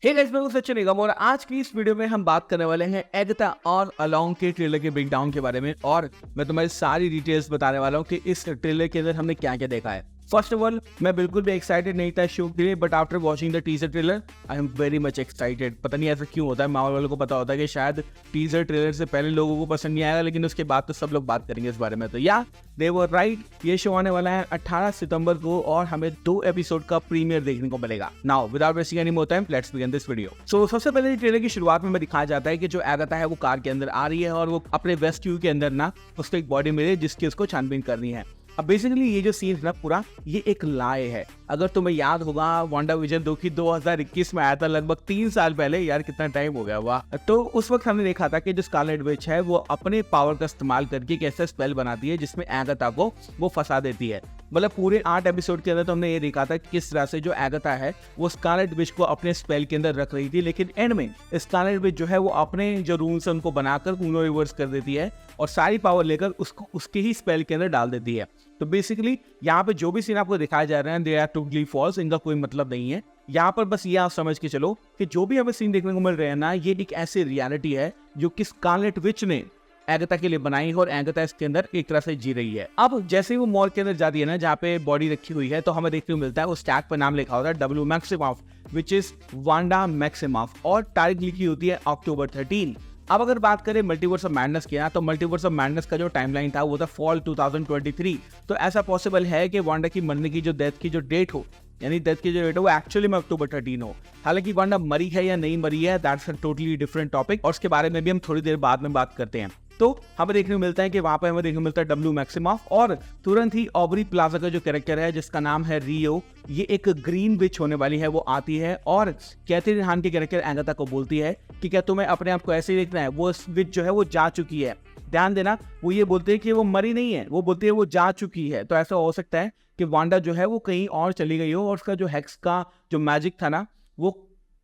Hey guys, मैं हूं सचिन निगम और आज की इस वीडियो में हम बात करने वाले हैं एगाथा और अलोंग के ट्रेलर के ब्रेकडाउन के बारे में। और मैं तुम्हें सारी डिटेल्स बताने वाला हूं कि इस ट्रेलर के अंदर हमने क्या क्या देखा है। फर्स्ट ऑफ ऑल, मैं बिल्कुल भी एक्साइटेड नहीं था शो के लिए, but after watching the teaser trailer I am very much excited. पता नहीं ऐसा क्यों होता है, मार्वल वालों को पता होता है कि शायद टीजर ट्रेलर से पहले लोगों को पसंद नहीं आएगा, लेकिन उसके बाद तो सब लोग बात करेंगे इस बारे में। तो या दे वर राइट, ये शो आने वाला है 18 सितंबर को और हमें 2 एपिसोड का प्रीमियर देखने को मिलेगा। Now without wasting any more time, let's begin this video. So सबसे पहले ट्रेलर की शुरुआत में दिखाया जाता है कि जो एगाथा है वो कार के अंदर आ रही है और वो अपने वेस्ट क्यू के अंदर ना उसको एक बॉडी मिली जिसकी उसको छानबीन करनी है। अब बेसिकली ये जो सीन है ना पूरा, ये एक लाए है। अगर तुम्हें याद होगा, वांडाविजन 2 की 2021 में आया था, लगभग 3 साल पहले। यार कितना टाइम हो गया, वाह। तो उस वक्त हमने देखा था कि जो स्कारलेट विच है वो अपने पावर का इस्तेमाल करके एक ऐसा स्पेल बनाती है जिसमें एगाथा को वो फंसा देती है। मतलब पूरे 8 एपिसोड के अंदर तो हमने ये देखा था कि किस तरह से जो एगाथा है वो स्कारलेट विच को अपने स्पेल के अंदर रख रही थी, लेकिन एंड में स्कारलेट विच जो है वो अपने जो रूल्स है उनको बनाकर उनको रिवर्स कर देती है और सारी पावर लेकर उसको उसके ही स्पेल के अंदर डाल देती है। तो बेसिकली यहाँ पे जो भी सीन आपको दिखाया जा रहे हैं दे आर टोटली फॉल्स, इनका कोई मतलब नहीं है। यहाँ पर बस ये आप समझ के चलो कि जो भी हमें सीन देखने को मिल रहे हैं ना, ये एक ऐसी रियलिटी है जो कि स्कारलेट विच ने एगाथा के लिए बनाई है और एगाथा इसके अंदर एक तरह से जी रही है। अब जैसे ही वो मॉल के अंदर जाती है ना, जहाँ पे बॉडी रखी हुई है, तो हमें देखने को मिलता है उस टैग पर नाम लिखा होता है W Maximoff, which is Wanda Maximoff, और तारीख लिखी होती है अक्टूबर 13। अब अगर बात करें मल्टीवर्स ऑफ मैडनेस की ना, तो मल्टीवर्स ऑफ मैडनेस का जो टाइमलाइन था वो था फॉल 2023। तो ऐसा पॉसिबल है कि वांडा की मरने की जो डेथ की जो डेट हो, यानी डेथ की जो डेट हो वो एक्चुअली में अक्टूबर 13 हो। हालांकि वांडा मरी है या नहीं मरी है, that's a totally different topic और उसके बारे में भी हम थोड़ी देर बाद में बात करते हैं। तो हमें देखने को मिलता है कि वहां पे हमें देखने को मिलता है डब्ल्यू मैक्सिमॉफ और तुरंत ही ऑबरी प्लाजा का जो कैरेक्टर है जिसका नाम है रियो, ये एक ग्रीन विच होने वाली है, वो आती है और कैथरीन हान के कैरेक्टर एगाथा को बोलती है कि क्या तुम्हें अपने आप को ऐसे ही देखना है, वो विच जो है वो जा चुकी है। ध्यान देना, वो ये बोलते हैं कि वो मरी नहीं है, वो बोलती है वो जा चुकी है। तो ऐसा हो सकता है कि वांडा जो है वो कहीं और चली गई हो और उसका जो हेक्स का जो मैजिक था ना वो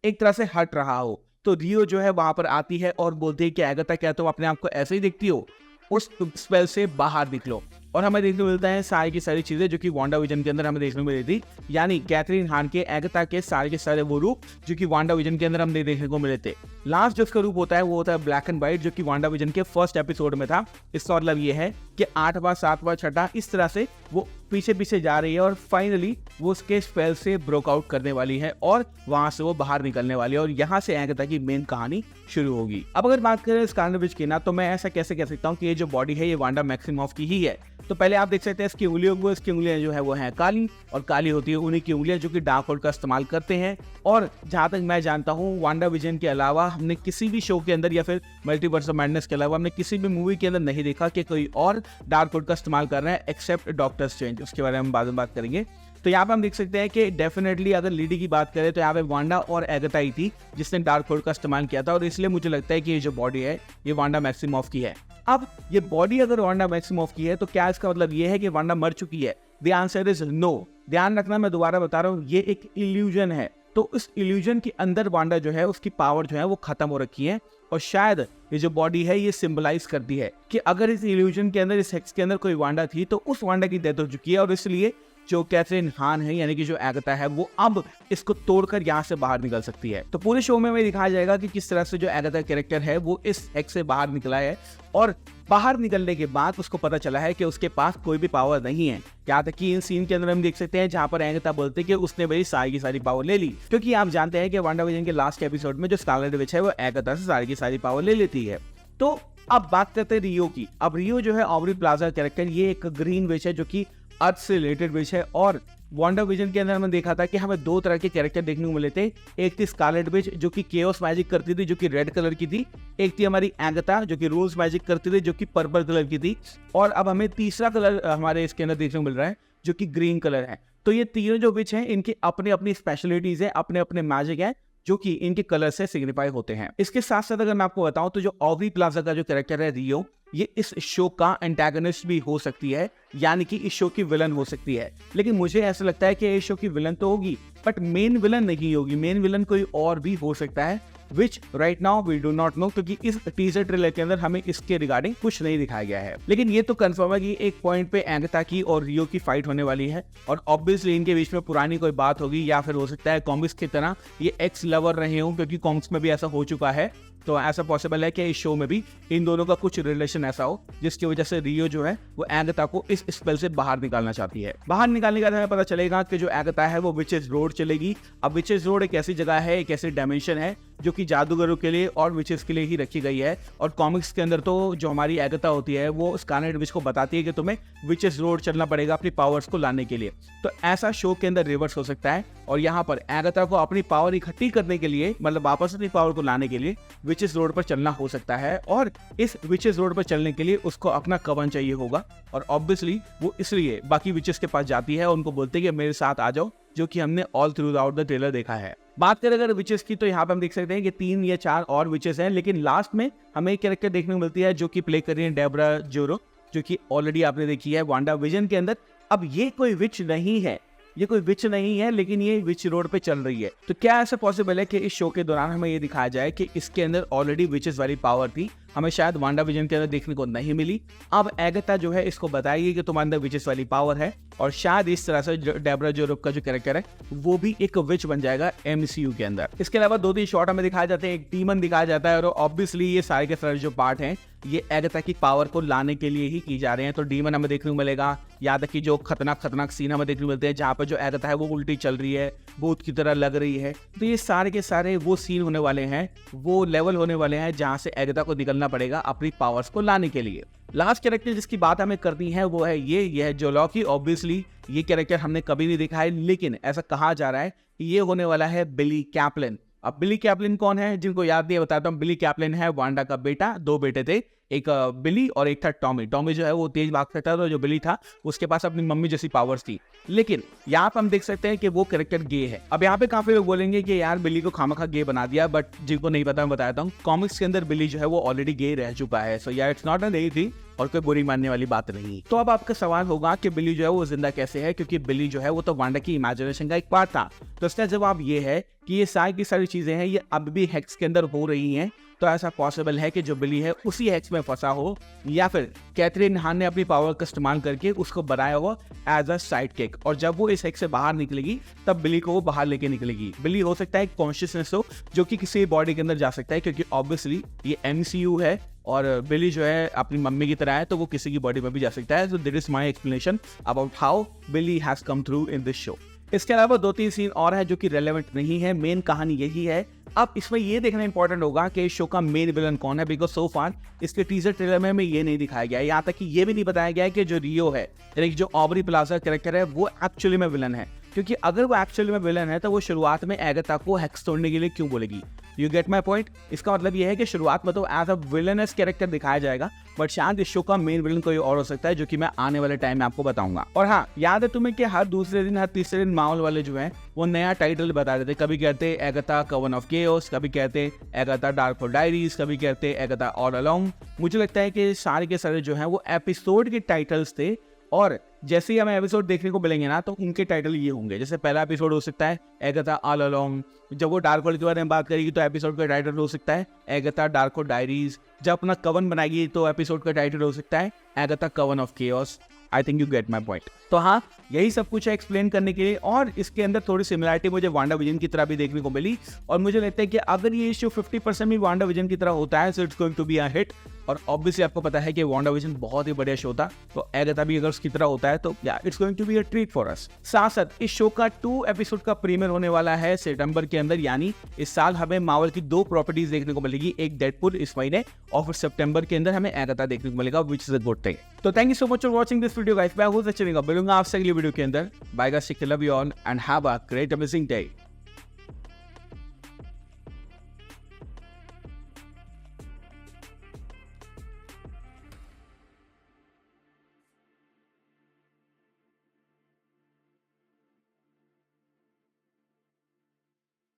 एक तरह से हट रहा हो। तो रियो जो है वहां पर आती है और बोलती है कि एगाथा क्या तुम अपने आप को ऐसे ही देखती हो, उस स्पेल से बाहर निकलो। और हमें देखने को मिलता है सारी की सारी चीजें जो कि वांडाविजन के अंदर हमें देखने को मिली थी, यानी कैथरीन हान के एगाथा के सारे वो रूप जो कि वांडाविजन के अंदर हमने देखने को मिले थे। लास्ट जो उसका रूप होता है वो होता है ब्लैक एंड व्हाइट, जो कि वांडाविजन के फर्स्ट एपिसोड में था। इसका मतलब ये है कि 8वां 7वां 6वां इस तरह से वो पीछे पीछे जा रही है और फाइनली वो उसके स्पेल से ब्रोक आउट करने वाली है और वहां से वो बाहर निकलने वाली है और यहाँ से एगाथा की मेन कहानी शुरू होगी। अब अगर बात करें स्कारलेट विच की ना, तो मैं ऐसा कैसे कह सकता हूँ कि ये जो बॉडी है ये वांडा मैक्सिमॉफ की ही है। तो पहले आप देख सकते हैं इसकी उंगलियों को, इसकी उंगलियां जो है वो है काली, और काली होती है उन्हीं की उंगलियां जो कि डार्क होल्ड का इस्तेमाल करते हैं। और जहां तक मैं जानता हूं, वांडाविजन के अलावा हमने किसी भी शो के अंदर या फिर मल्टीवर्स ऑफ मैडनेस के अलावा हमने किसी भी मूवी के अंदर नहीं देखा कि कोई और डार्क होल्ड का इस्तेमाल कर रहे हैं एक्सेप्ट डॉक्टर स्ट्रेंज। उसके बारे में हम बाद में बात करेंगे। तो यहाँ पे हम देख सकते हैं कि डेफिनेटली अगर लीडी की बात करें तो यहाँ पे वांडा और एगाथा ही थी जिसने डार्क होल्ड का इस्तेमाल किया था, और इसलिए मुझे लगता है कि ये जो बॉडी है ये वांडा मैक्सिमॉफ की है। अब ये बॉडी अगर वांडा मैक्सिमॉफ की है तो क्या इसका मतलब ये है कि वांडा मर चुकी है? The answer is no. ध्यान रखना, मैं दोबारा बता रहा हूँ, ये एक इल्यूजन है। तो इस इल्यूजन के अंदर वांडा जो है उसकी पावर जो है वो खत्म हो रखी है, और शायद ये जो बॉडी है ये सिंबलाइज करती है कि अगर इस इल्यूजन के अंदर, इस हेक्स के अंदर कोई वांडा थी तो उस वांडा की डेथ हो चुकी है, और इसलिए जो कैथरीन हान है यानी कि जो एगाथा है वो अब इसको तोड़कर यहाँ से बाहर निकल सकती है। तो पूरे शो में हमें दिखाया जाएगा कि किस तरह से जो एगाथा कैरेक्टर है वो इस हेक्स से बाहर निकला है, और बाहर निकलने के बाद उसको पता चला है कि उसके पास कोई भी पावर नहीं है। यहाँ तक कि इन सीन के अंदर हम देख सकते हैं जहाँ पर एगाथा बोलते हैं कि उसने मेरी सारी की सारी पावर ले ली, क्योंकि आप जानते हैं कि वांडाविजन के लास्ट एपिसोड में जो स्कारलेट विच है वो एगाथा से सारी की सारी पावर ले लेती है। तो अब बात करते हैं रियो की। अब रियो जो है ऑबरी प्लाजा कैरेक्टर, ये एक ग्रीन विच है जो कि अर्थ से रिलेटेड विच है, और वांडाविजन के अंदर हमने देखा था कि हमें 2 तरह के कैरेक्टर देखने को मिले थे। एक थी स्कारलेट विच जो कि केओस मैजिक करती थी, जो कि रेड कलर की थी। एक थी हमारी एगाथा जो कि रूल्स मैजिक करती थी, जो कि पर्पल कलर की थी। और अब हमें तीसरा कलर हमारे इसके अंदर देखने को मिल रहा है जो कि ग्रीन कलर है। तो ये तीनों जो विच हैं इनकी अपनी अपनी स्पेशलिटीज है, अपने अपने मैजिक है जो कि इनके कलर से सिग्निफाई होते हैं। इसके साथ साथ अगर मैं आपको बताऊं तो जो ऑबरी प्लाजा का जो कैरेक्टर है रियो, ये इस शो का एंटागनिस्ट भी हो सकती है, यानी कि इस शो की विलन हो सकती है। लेकिन मुझे ऐसा लगता है कि इस शो की विलन तो होगी बट मेन विलन नहीं होगी, मेन विलन कोई और भी हो सकता है। Which right now we do not know, क्योंकि इस टीजर ट्रेलर के अंदर हमें इसके रिगार्डिंग कुछ नहीं दिखाया गया है। लेकिन ये तो कंफर्म है कि एक पॉइंट पे एगाथा की और रियो की फाइट होने वाली है और ऑब्वियसली इनके बीच में पुरानी कोई बात होगी या फिर हो सकता है कॉमिक्स की तरह ये एक्स लवर रहे हों, क्योंकि कॉमिक्स में भी ऐसा हो चुका है। तो ऐसा पॉसिबल है कि इस शो में भी इन दोनों का कुछ रिलेशन ऐसा हो जिसकी वजह से रियो जो है वो एगाथा को इस स्पेल से बाहर निकालना चाहती है। बाहर निकालने का हमें पता चलेगा कि जो एगाथा है वो विचेस रोड चलेगी। अब विचेस रोड एक ऐसी जगह है, एक ऐसी डायमेंशन है जो कि जादूगरों के लिए और विचेस के लिए ही रखी गई है। और कॉमिक्स के अंदर तो जो हमारी एगाथा होती है वो स्कारलेट विच को बताती है कि तुम्हें विचेस रोड चलना पड़ेगा अपनी पावर्स को लाने के लिए। तो ऐसा शो के अंदर रिवर्स हो सकता है और यहाँ पर एगाथा को अपनी पावर इकट्ठी करने के लिए, मतलब वापस अपनी पावर को लाने के लिए विचेस रोड पर चलना हो सकता है। और इस विचेस रोड पर चलने के लिए उसको अपना कवन चाहिए होगा और ऑब्वियसली वो इसलिए बाकी विचेस के पास जाती है और उनको बोलते हैं कि मेरे साथ आ जाओ, जो कि हमने all through out the trailer देखा है। बात करें अगर विचेस की तो यहाँ पे हम देख सकते हैं कि 3 या 4 और विचेस हैं, लेकिन लास्ट में हमें एक कैरेक्टर देखने को मिलती है जो कि प्ले कर रही है डेब्रा जोरो, जो कि ऑलरेडी आपने देखी है वांडा विजन के अंदर। अब ये कोई विच नहीं है, ये कोई विच नहीं है, लेकिन ये विच रोड पे चल रही है। तो क्या ऐसा पॉसिबल है कि इस शो के दौरान हमें ये दिखाया जाए कि इसके अंदर ऑलरेडी विचेस वाली पावर थी, हमें शायद वांडा विजन के अंदर देखने को नहीं मिली। अब एगाथा जो है इसको बताएगी कि तुम्हारे अंदर विचेस वाली पावर है और शायद इस तरह से डेब्रा जोरो का जो कैरेक्टर है वो भी एक विच बन जाएगा MCU के अंदर। इसके अलावा 2-3 शॉट हमें दिखाए जाते हैं, एक डीमन दिखाया जाता है और ऑब्वियसली ये सारे के सारे जो पार्ट हैं ये एगाथा की पावर को लाने के लिए ही की जा रहे हैं। तो डीमन हमें देखने को मिलेगा, याद है कि जो खतरनाक सीन हमें देखने को मिलते हैं जहाँ पर जो एगाथा है वो उल्टी चल रही है, भूत की तरह लग रही है। तो ये सारे के सारे वो सीन होने वाले हैं, वो लेवल होने वाले हैं जहाँ से एगाथा को निकलना पड़ेगा अपनी पावर्स को लाने के लिए। लास्ट कैरेक्टर जिसकी बात हमें करनी है वो है ये है जोलॉकी। ऑब्वियसली ये कैरेक्टर हमने कभी नहीं देखा है, लेकिन ऐसा कहा जा रहा है कि ये होने वाला है बिली कैप्लिन। अब बिली कैप्लिन कौन है, जिनको याद नहीं बताता हूँ। बिली कैप्लिन है वांडा का बेटा, 2 बेटे थे, एक बिली और एक था टॉमी। टॉमी जो है वो तेज भाग सकता था, जो बिली था उसके पास अपनी मम्मी जैसी पावर्स थी। लेकिन यहाँ पे हम देख सकते हैं कि वो कैरेक्टर गे है। अब यहाँ पे काफी लोग बोलेंगे कि यार बिली को खामखा गे बना दिया, बट जिनको नहीं पता मैं बताता हूँ, कॉमिक्स के अंदर बिली जो है वो ऑलरेडी गे रह चुका है। सो यार इट्स नॉट अ नई थिंग और कोई बुरी मानने वाली बात नहीं। तो अब आपका सवाल होगा कि बिली जो है वो जिंदा कैसे है, क्योंकि बिली जो है वो तो वांडा की इमेजिनेशन का एक पार्ट था। तो इसका जवाब ये है कि ये सारी की सारी चीजें हैं ये अब भी हेक्स के अंदर हो रही हैं। तो ऐसा पॉसिबल है कि जो बिली है उसी हेक्स में फंसा हो, या फिर कैथरीन हान ने अपनी पावर का इस्तेमाल करके उसको बनाया हो एज अ साइड किक, और जब वो इस हेक्स से बाहर निकलेगी तब बिली को वो बाहर लेके निकलेगी। बिली हो सकता है एक कॉन्शियसनेस हो जो कि किसी बॉडी के अंदर जा सकता है, क्योंकि ऑब्वियसली ये MCU है और बिली जो है अपनी मम्मी की तरह है, तो वो किसी की बॉडी में भी जा सकता है। So this is my explanation about how Billy has come through in this show. इसके अलावा 2-3 सीन और है जो कि रेलेवेंट नहीं है, मेन कहानी यही है। अब इसमें ये देखना इंपॉर्टेंट होगा कि इस शो का मेन विलन कौन है, बिकॉज सो फार इसके टीजर ट्रेलर में हमें ये नहीं दिखाया गया है। यहाँ तक कि ये भी नहीं बताया गया है कि जो रियो है, यानी जो ऑबरी प्लाजा कैरेक्टर है, वो एक्चुअली में विलन है। क्योंकि अगर वो एक्चुअली में विलन है तो वो शुरुआत में एगाथा को हेक्स तोड़ने के लिए क्यों बोलेगी। You get my point. इसका मतलब ये है कि शुरुआत में तो एज अ विलनस कैरेक्टर दिखाया जाएगा, बट शायद इस शो का मेन विलन कोई और हो सकता है, जो कि मैं आने वाले टाइम में आपको बताऊंगा। और हाँ, याद है तुम्हें कि हर दूसरे दिन हर तीसरे दिन माहौल वाले जो हैं वो नया टाइटल बता देते। कभी कहते एगाथा कवन ऑफ केओस, कभी कहते एगाथा डार्क डायरीज, कभी कहते एगाथा ऑल अलोंग। मुझे लगता है कि सारे के सारे जो हैं वो एपिसोड के टाइटल्स थे, और जैसे ही हमें एपिसोड देखने को मिलेंगे ना तो उनके टाइटल ये होंगे। जैसे पहला एपिसोड हो सकता है एगाथा ऑल अलोंग, जब वो डार्क वर्ल्ड के बारे में बात करेगी तो एपिसोड का टाइटल हो सकता है एगाथा डार्क डायरीज। जब अपना कवन बनाएगी तो एपिसोड का टाइटल हो सकता है एगाथा कवन of chaos. I think you get my point. तो हाँ, यही सब कुछ है एक्सप्लेन करने के लिए, और इसके अंदर थोड़ी सिमिलरिटी मुझे वांडा विजन की तरह भी देखने को मिली। और मुझे लगता है कि अगर ये शो 50% भी वांडा विजन की तरह होता है, so it's going to be a hit. और ऑब्वियसली आपको पता है कि वांडा विजन बहुत ही बढ़िया शो था, तो एगाथा भी अगर उसकी तरह होता है तो या it's going to be a treat for us. साथ साथ इस शो का 2 एपिसोड का प्रीमियर होने वाला है सितंबर के अंदर, यानी इस साल हमें मार्वल की 2 प्रॉपर्टीज देखने को मिलेगी, एक डेडपुल इस महीने और फिर सितंबर के अंदर हमें एगाथा देखने को मिलेगा, which is a good thing. तो thank you so much for watching this video guys. मैं बहुत अच्छा मिलूंगा आपसे अगली वीडियो के अंदर। Bye guys, love you all and have a great amazing day.